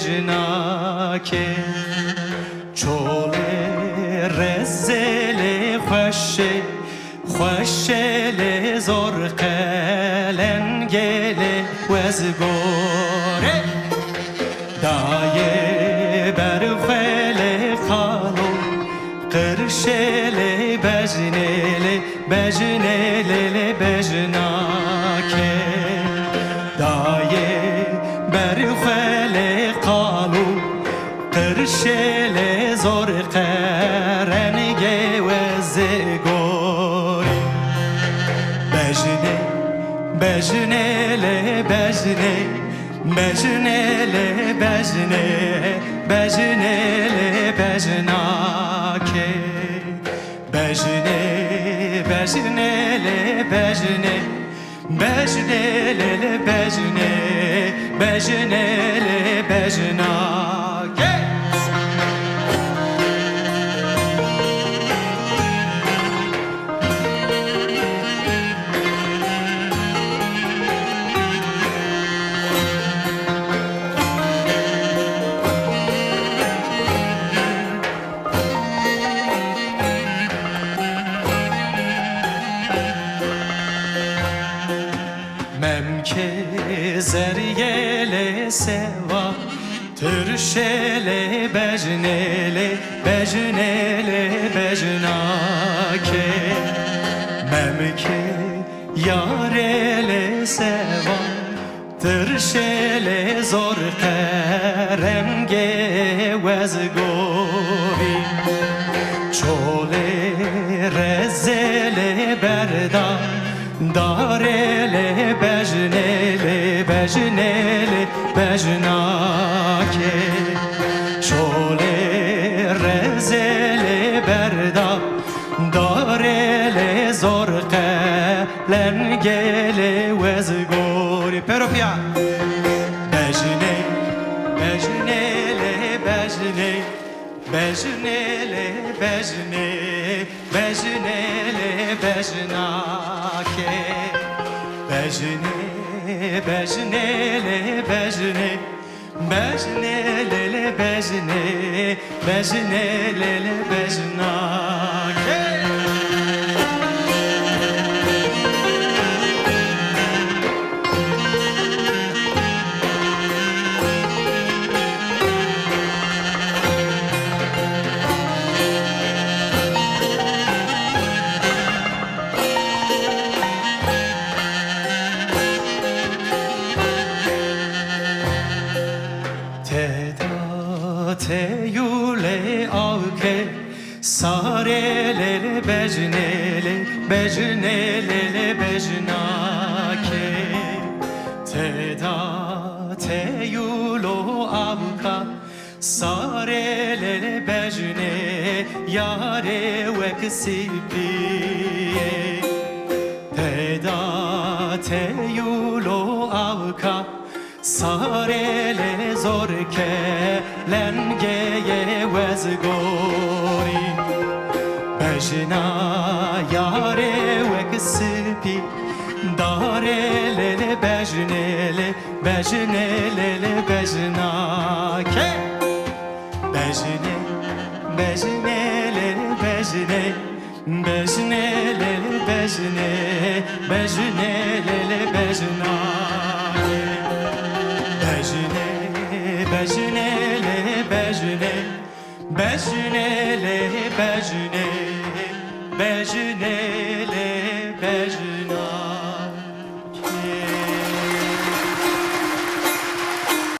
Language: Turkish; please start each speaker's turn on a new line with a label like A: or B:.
A: bejna ke çole rezele خوشه زور قلن گله وزگوره دایه برفله خالو قرشله بجنله بجناکه دایه برفله خالو قرشله زور قرن گله وزگوره bejnele bejne bejnele bejne bejnele bejnake bejne bejnele bejne bejnele bejne bejnele bejnake memke zeriyele seva türşele bejnele bejnake memke yarele seva türşele zor keremge vezgori çole rezele berda darele bejnele bejnake şole rezele berda darele zor qelen gele vezgori peropia bejne bejnele bejne bejnele bejne bejnele bejnake bejne bejnele bejne bejnele bejne bejnele bejnake te yule avke sarele bejnele bejnake te yulo avka sarele bejne yare veksipiye te yulo avka sarele zor kelengeye vezgori bejna yare veksipi darele bejnele bejnake bejne bejnele bejne bejnele bejne bejnele bejnake bejne bejnele bejne bejnele bejne bejnele bejna